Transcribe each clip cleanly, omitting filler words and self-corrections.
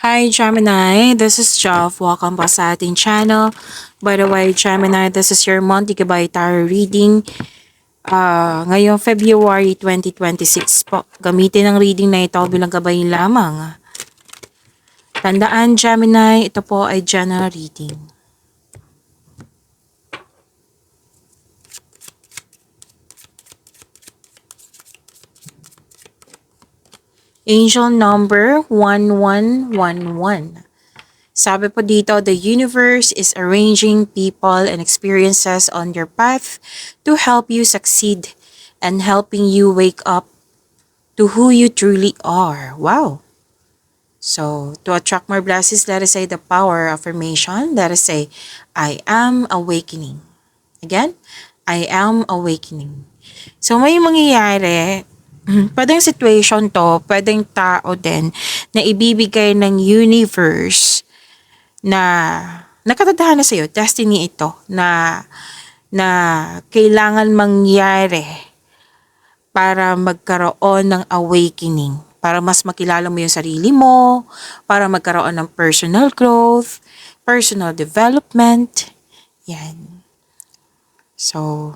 Hi Gemini, this is Jeff. Welcome po sa ating channel. By the way, Gemini, this is your monthly gabay tarot reading. Ngayong February 2026 po. Gamitin ang reading na ito bilang gabay lamang. Tandaan Gemini, ito po ay general reading. Angel number 1111. Sabi po dito, the universe is arranging people and experiences on your path to help you succeed and helping you wake up to who you truly are. Wow. So, to attract more blessings, let us say the power affirmation. Let us say, I am awakening. Again, I am awakening. So, may mangyayari, pwedeng situation to, pwedeng tao din, na ibibigay ng universe na nakatadhana sa iyo, destiny ito na kailangan mangyari para magkaroon ng awakening, para mas makilala mo yung sarili mo, para magkaroon ng personal growth, personal development. Yan. So,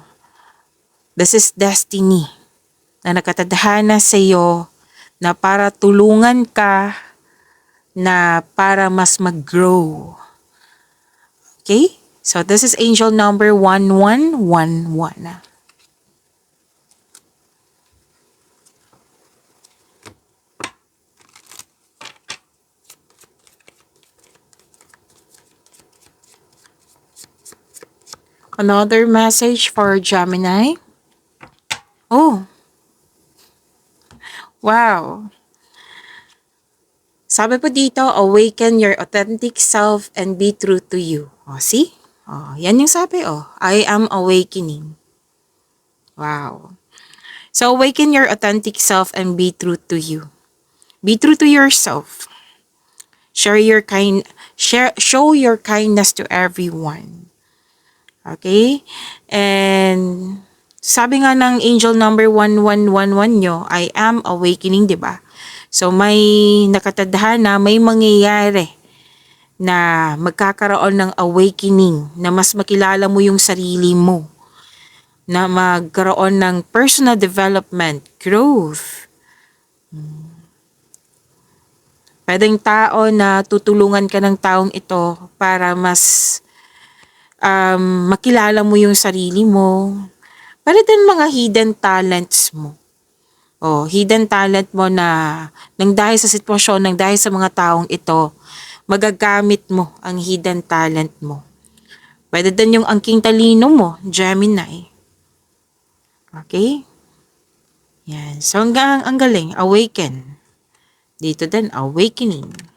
this is destiny na nakatadhana sa iyo na para tulungan ka na para mas mag-grow. Okay? So, this is angel number 1111. Another message for Gemini. Oh, wow. Sabi po dito, awaken your authentic self and be true to you. Oh, see? Oh, yan yung sabi, oh. I am awakening. Wow. So, awaken your authentic self and be true to you. Be true to yourself. Show your kindness to everyone. Okay? And sabi nga ng angel number 1111 nyo, I am awakening, di ba? So may nakatadhana, may mangyayari na magkakaroon ng awakening, na mas makilala mo yung sarili mo, na magkaroon ng personal development, growth. Pwedeng tao na tutulungan ka ng taong ito para mas makilala mo yung sarili mo. Para din mga hidden talents mo. Oh, hidden talent mo na nang dahil sa sitwasyon, nang dahil sa mga taong ito, magagamit mo ang hidden talent mo. Pwede din yung angking talino mo, Gemini. Okay? Yan. So, ang galing, awaken. Dito din, awakening.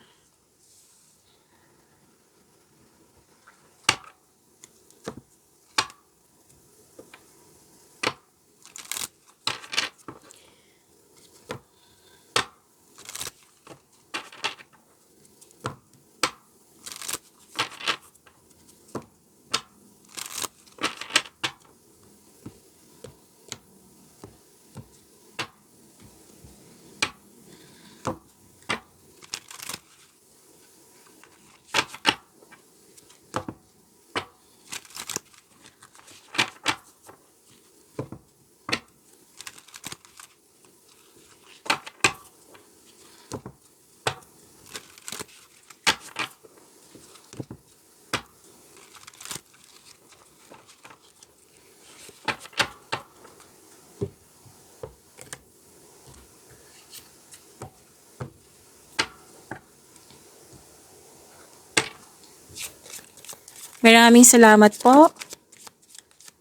Maraming salamat po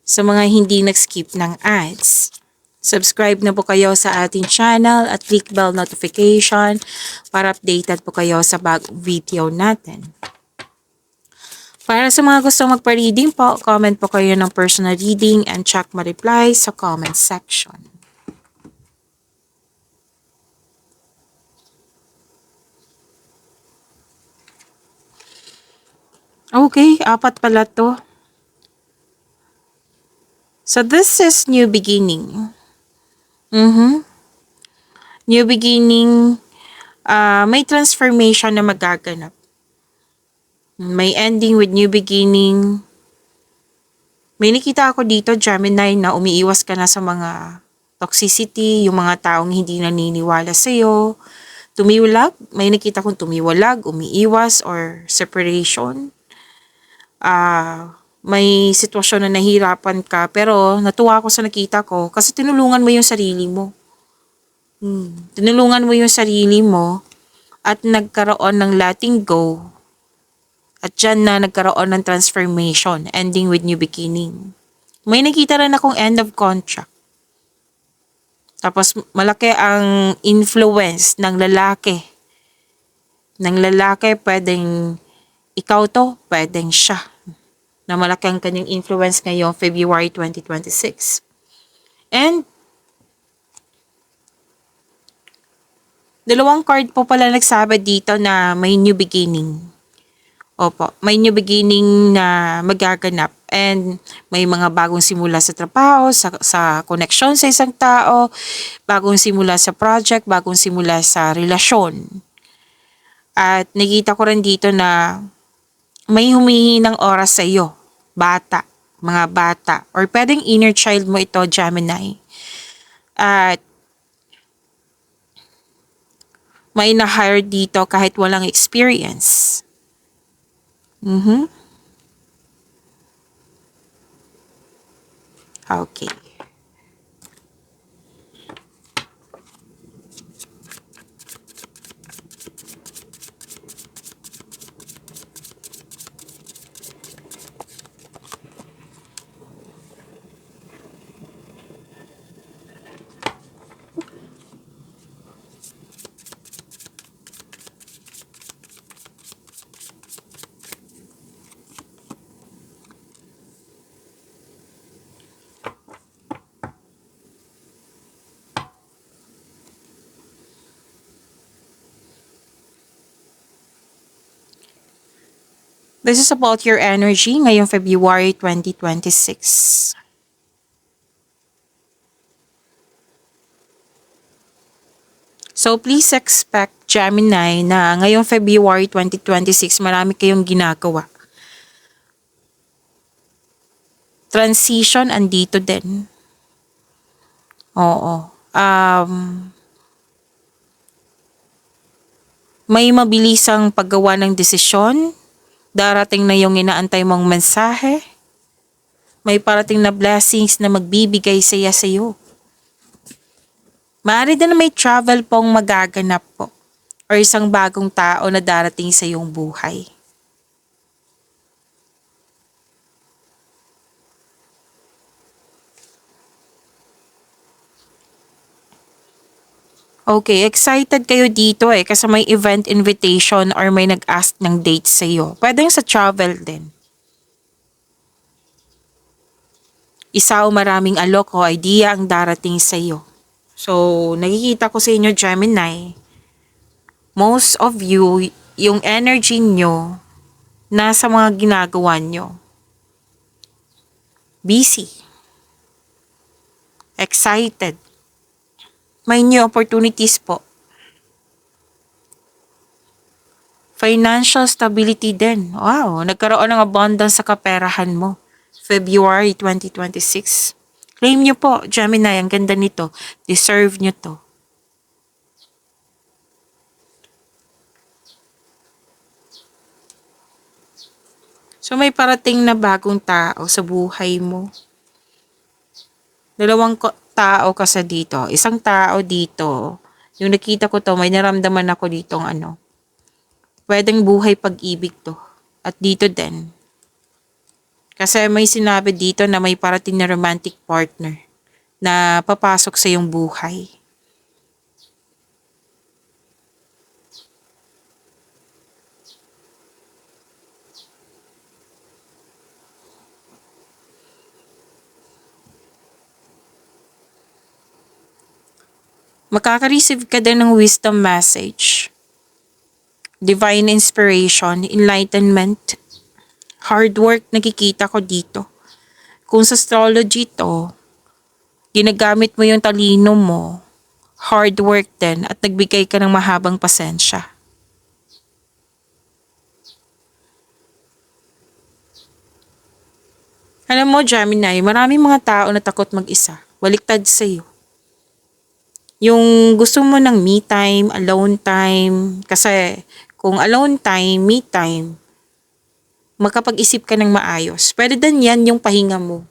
sa mga hindi nag-skip ng ads. Subscribe na po kayo sa ating channel at click bell notification para updated po kayo sa bagong video natin. Para sa mga gusto magpa-reading po, comment po kayo ng personal reading and check my reply sa comment section. Okay, 4 pala to. So this is new beginning. New beginning, May transformation na magaganap. May ending with new beginning. May nakita ako dito, Gemini, na umiiwas ka na sa mga toxicity, yung mga taong hindi naniniwala sa'yo. Tumiwalag, may nakita kong tumiwalag, umiiwas, or separation. May sitwasyon na nahirapan ka, pero natuwa ako sa nakita ko kasi tinulungan mo yung sarili mo. Tinulungan mo yung sarili mo at nagkaroon ng letting go. At dyan na nagkaroon ng transformation, ending with new beginning. May nakita rin akong end of contract. Tapos malaki ang influence ng lalaki. Ng lalaki, pwedeng ikaw to, pwedeng siya. Na malaki ang kanyang influence ngayong February 2026. And dalawang card po pala nagsabi dito na may new beginning. Opo, may new beginning na magaganap and may mga bagong simula sa trabaho, sa connection sa isang tao, bagong simula sa project, bagong simula sa relasyon. At nakita ko rin dito na may humihingi ng oras sa iyo, bata, mga bata, or pwedeng inner child mo ito, Gemini. At may na-hire dito kahit walang experience. Okay. This is about your energy ngayong February 2026. So please expect, Gemini, na ngayong February 2026 marami kayong ginagawa. Transition andito din. Oo. May mabilisang paggawa ng desisyon. Darating na yung inaantay mong mensahe. May parating na blessings na magbibigay saya sa iyo. Maaari din na may travel pong magaganap po or isang bagong tao na darating sa iyong buhay. Okay, excited kayo dito kasi may event invitation or may nag-ask ng date sa iyo. Pwedeng sa travel din. Isa o maraming alok o idea ang darating sa iyo. So, nakikita ko sa inyo, Gemini, most of you, yung energy nyo, nasa mga ginagawa nyo. Busy. Excited. May new opportunities po. Financial stability din. Wow, nagkaroon ng abundance sa kaperahan mo. February 2026. Claim nyo po, Gemini, ang ganda nito. Deserve nyo to. So may parating na bagong tao sa buhay mo. Dalawang tao kasi dito. Isang tao dito. Yung nakita ko to, may naramdaman ako ditong pwedeng buhay pag-ibig to. At dito din. Kasi may sinabi dito na may parating na romantic partner na papasok sa iyong buhay. Makaka-receive ka din ng wisdom message, divine inspiration, enlightenment, hard work nakikita ko dito. Kung sa astrology to, ginagamit mo yung talino mo hard work din at nagbigay ka ng mahabang pasensya. Alam mo, Gemini, maraming mga tao na takot mag-isa. Baliktad sa'yo. Yung gusto mo ng me time, alone time. Kasi kung alone time, me time, makapag-isip ka ng maayos. Pwede din yan yung pahinga mo.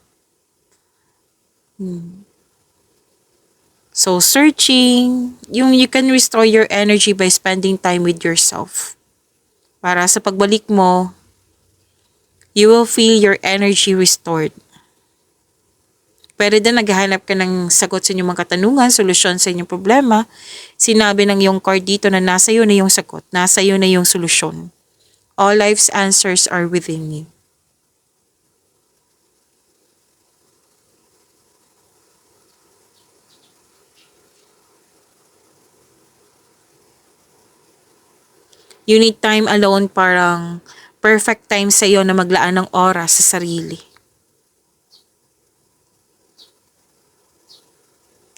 So searching, yung you can restore your energy by spending time with yourself. Para sa pagbalik mo, you will feel your energy restored. Pwede din naghahanap ka ng sagot sa inyong mga katanungan, solusyon sa inyong problema. Sinabi ng iyong card dito na nasa iyo na yung sagot, nasa iyo na yung solusyon. All life's answers are within you. You need time alone, parang perfect time sa iyo na maglaan ng oras sa sarili.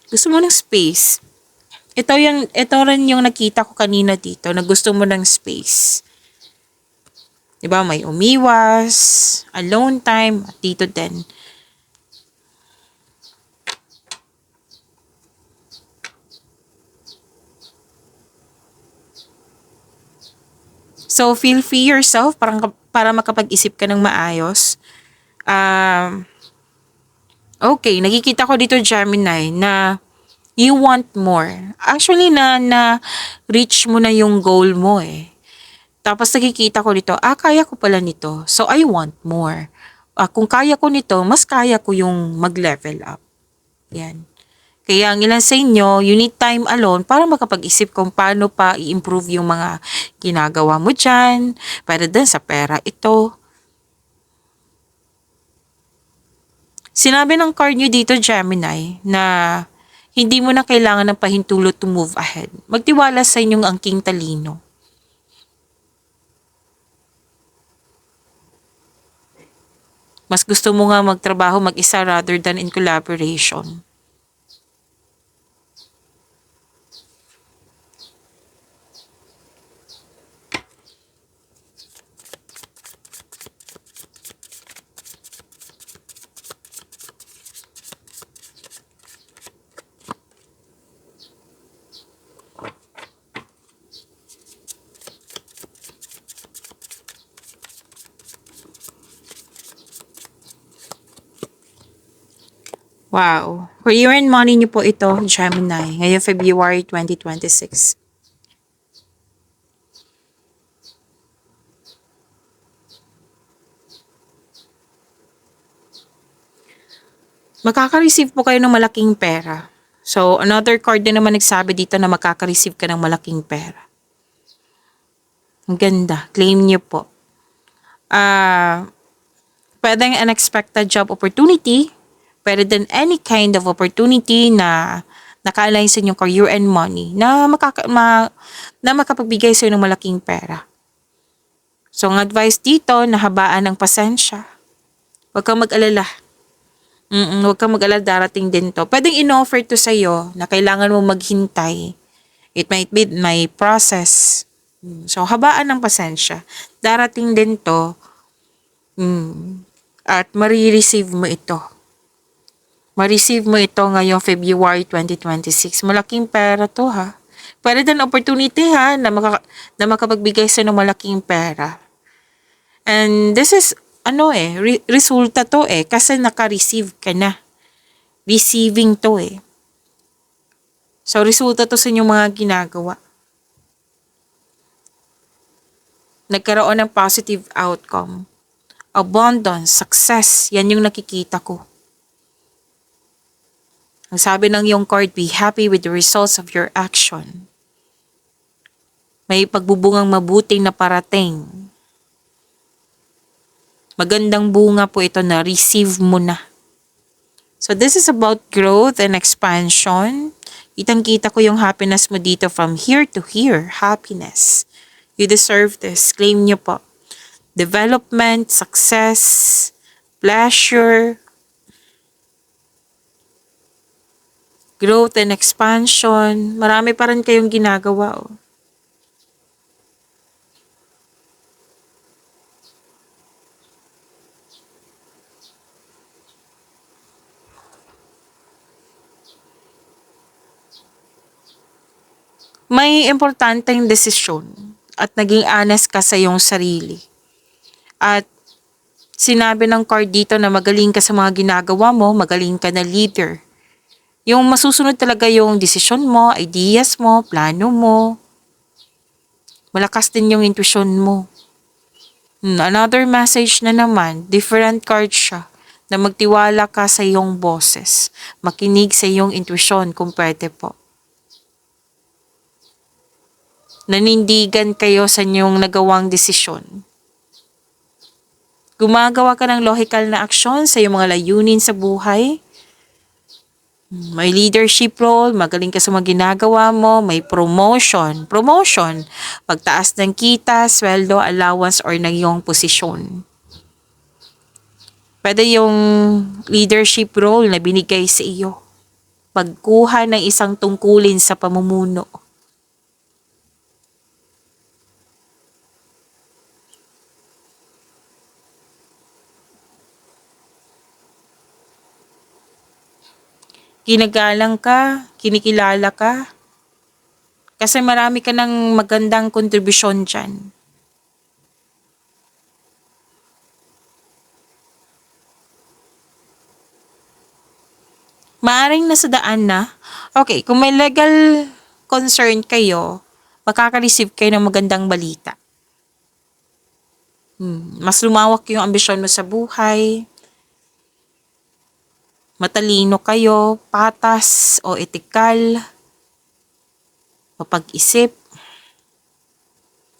Gusto mo ng space. Ito rin yung nakita ko kanina dito na gusto mo ng space. Diba, may umiwas, alone time, at dito din. So, feel free yourself para makapag-isip ka ng maayos. Okay, nakikita ko dito, Gemini, na you want more. Actually, na reach mo na yung goal mo eh. Tapos nakikita ko dito, kaya ko pala nito. So, I want more. Kung kaya ko nito, mas kaya ko yung mag-level up. Yan. Kaya ang ilan sa inyo, you need time alone para makapag-isip kung paano pa i-improve yung mga ginagawa mo dyan. Para din sa pera ito. Sinabi ng card nyo dito, Gemini, na hindi mo na kailangan ng pahintulot to move ahead. Magtiwala sa inyong angking talino. Mas gusto mo nga magtrabaho mag-isa rather than in collaboration. Wow. Career and money niyo po ito, Gemini, ngayong February 2026. Makaka-receive po kayo ng malaking pera. So, another card din naman nagsabi dito na makaka-receive ka ng malaking pera. Ang ganda. Claim niyo po. Pwedeng unexpected job opportunity. Pwede din any kind of opportunity na naka-align sa inyong career and money na makapagbigay sa ng malaking pera. So, ang advice dito, nahabaan ng pasensya. Huwag kang mag-alala. Huwag kang mag-alala, darating din to. Pwedeng in-offer to sa'yo na kailangan mo maghintay. It might be may process. So, habaan ng pasensya. Darating din to. At marireceive mo ito. Ma-receive mo ito ngayong February 2026. Malaking pera to ha. Pwede din opportunity ha na makapagbigay sa ng malaking pera. And this is resulta to kasi naka-receive ka na. Receiving to So resulta to sa inyong mga ginagawa. Nagkaroon ng positive outcome. Abundance, success, yan yung nakikita ko. Ang sabi ng iyong card, be happy with the results of your action. May pagbubungang mabuting na parating. Magandang bunga po ito na receive mo na. So this is about growth and expansion. Kitang-kita ko yung happiness mo dito from here to here. Happiness. You deserve this. Claim niyo po. Development, success, pleasure, growth and expansion. Marami pa rin kayong ginagawa. Oh. May importanteng desisyon at naging honest ka sa iyong sarili. At sinabi ng card dito na magaling ka sa mga ginagawa mo, magaling ka na leader. Yung masusunod talaga yung desisyon mo, ideas mo, plano mo. Malakas din yung intuition mo. Another message na naman, different card siya, na magtiwala ka sa iyong boses. Makinig sa iyong intuition kung pwede po. Nanindigan kayo sa inyong nagawang desisyon. Gumagawa ka ng logical na aksyon sa iyong mga layunin sa buhay. May leadership role, magaling ka sa mga ginagawa mo, may promotion. Promotion, pagtaas ng kita, sweldo, allowance, or ng iyong posisyon. Pwede yung leadership role na binigay sa iyo. Pagkuha ng isang tungkulin sa pamumuno. Ginagalang ka, kinikilala ka, kasi marami ka ng magandang kontribusyon dyan. Maaring nasa daan na. Okay, kung may legal concern kayo, makaka-receive kayo ng magandang balita. Mas lumawak yung ambisyon mo sa buhay. Matalino kayo, patas o etikal, mapag-isip.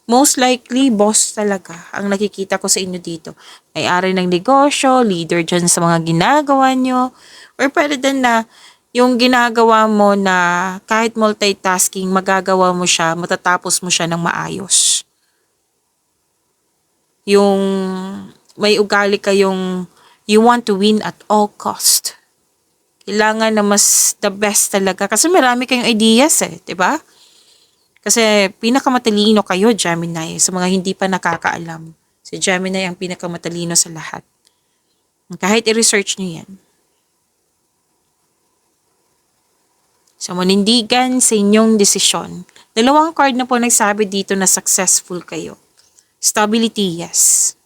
Most likely, boss talaga ang nakikita ko sa inyo dito. May-ari ng negosyo, leader dyan sa mga ginagawa nyo, or pwede din na yung ginagawa mo na kahit multitasking, magagawa mo siya, matatapos mo siya ng maayos. Yung may ugali kayong you want to win at all cost. Kailangan na mas the best talaga. Kasi marami kayong ideas eh, di ba? Kasi pinakamatalino kayo, Gemini, sa mga hindi pa nakakaalam. Si Gemini ang pinakamatalino sa lahat. Kahit i-research nyo yan. So, manindigan sa inyong desisyon. Dalawang card na po nagsabi dito na successful kayo. Stability, yes.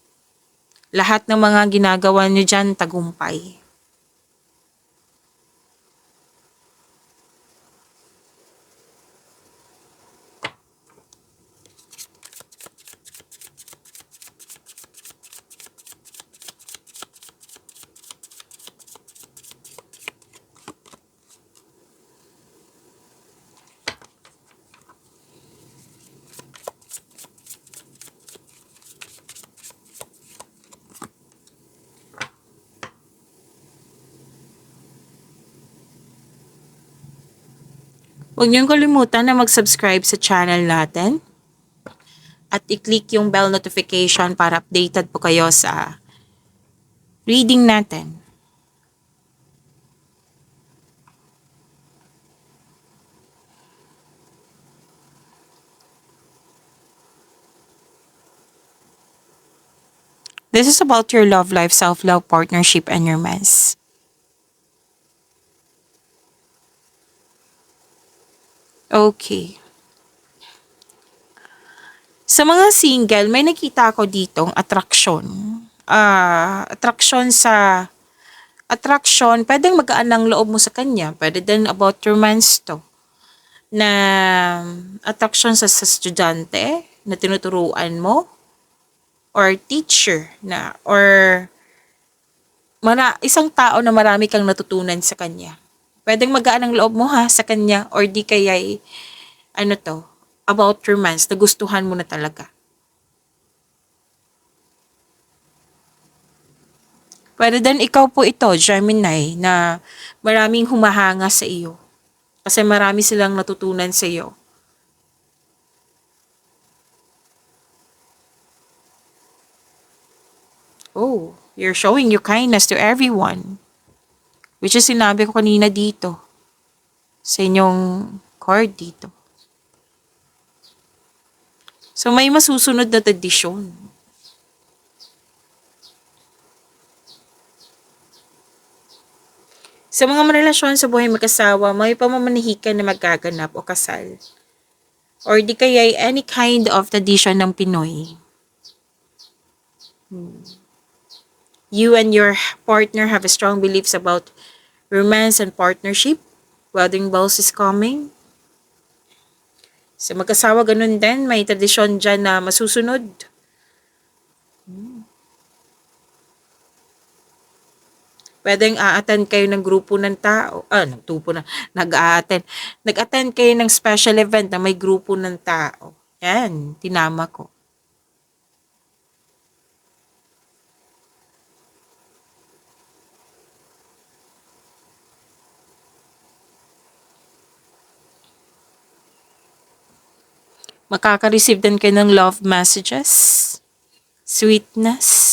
Lahat ng mga ginagawa nyo dyan, tagumpay. Huwag niyong kalimutan na mag-subscribe sa channel natin at i-click yung bell notification para updated po kayo sa reading natin. This is about your love life, self-love, partnership, and your mess. Okay. Sa mga single, may nakita ako ditong attraction. Attraction, pwedeng magaan ng loob mo sa kanya. Pwede din about romance to. Na attraction sa estudyante na tinuturuan mo. Or teacher na, or isang tao na marami kang natutunan sa kanya. Pwedeng magaan ang loob mo ha sa kanya, or di kaya about romance, nagustuhan mo na talaga. Pwede din ikaw po ito, Gemini, na maraming humahanga sa iyo. Kasi marami silang natutunan sa iyo. Oh, you're showing your kindness to everyone. Which is sinabi ko kanina dito. sa inyong card dito. So, may masusunod na tradisyon. Sa mga relasyon sa buhay mag-asawa, may pamamanihikan na magaganap o kasal. Or di kaya any kind of tradition ng Pinoy. You and your partner have a strong beliefs about romance and partnership. Wedding bells is coming. Sa mag-asawa, ganun din. May tradisyon dyan na masusunod. Pwedeng a-attend kayo ng grupo ng tao. Nag-a-attend. Nag-attend kayo ng special event na may grupo ng tao. Yan, tinama ko. Makaka-receive din kayo ng love messages. Sweetness.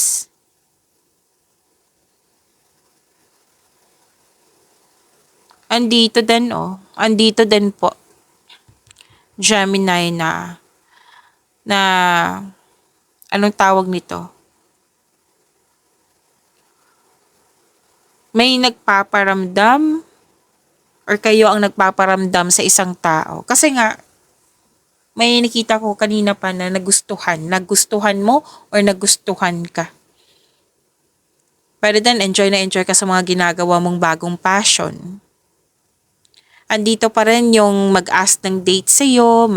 Andito din Andito din po. Gemini na anong tawag nito? May nagpaparamdam or kayo ang nagpaparamdam sa isang tao. Kasi nga, may nakita ko kanina pa na nagustuhan. Nagustuhan mo or nagustuhan ka. Pero then, enjoy na enjoy ka sa mga ginagawa mong bagong passion. Andito pa rin yung mag-ask ng date sa'yo,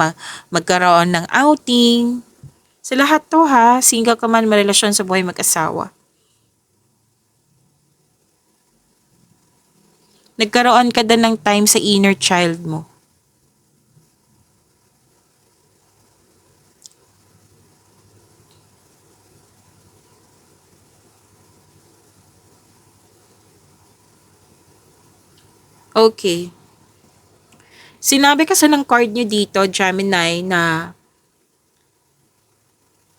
magkaroon ng outing. Sa lahat to ha, single ka man, marelasyon sa buhay mag-asawa. Nagkaroon ka din ng time sa inner child mo. Okay. Sinabi kasi ng card nyo dito, Gemini, na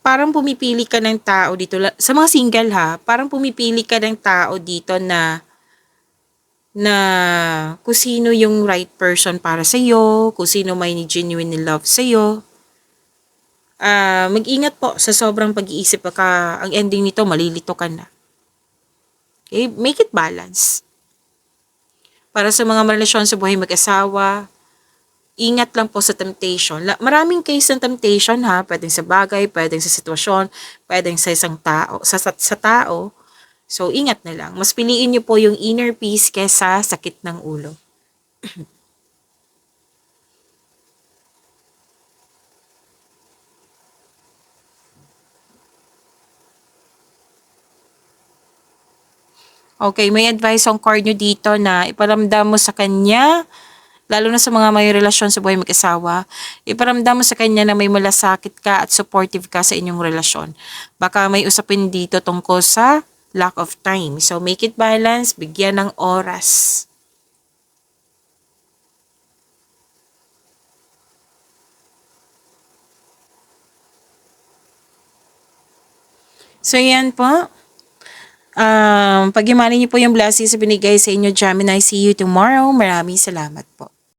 parang pumipili ka ng tao dito. Sa mga single ha, parang pumipili ka ng tao dito na kung sino yung right person para sa iyo, kung sino may genuine love sa iyo. Mag-ingat po sa sobrang pag-iisip, baka ang ending nito malilito ka na. Okay, make it balance. Para sa mga relasyon sa buhay mag-asawa, ingat lang po sa temptation. Maraming case ng temptation ha, pwedeng sa bagay, pwedeng sa sitwasyon, pwedeng sa isang tao, sa tao. So, ingat na lang. Mas piliin niyo po yung inner peace kesa sakit ng ulo. Okay, may advice ang card nyo dito na iparamdam mo sa kanya, lalo na sa mga may relasyon sa buhay mag-asawa, iparamdam mo sa kanya na may malasakit ka at supportive ka sa inyong relasyon. Baka may usapin dito tungkol sa lack of time. So, make it balance, bigyan ng oras. So, yan po. Pag-imani niyo po yung blessings na binigay sa inyo, Gemini. See you tomorrow. Maraming salamat po.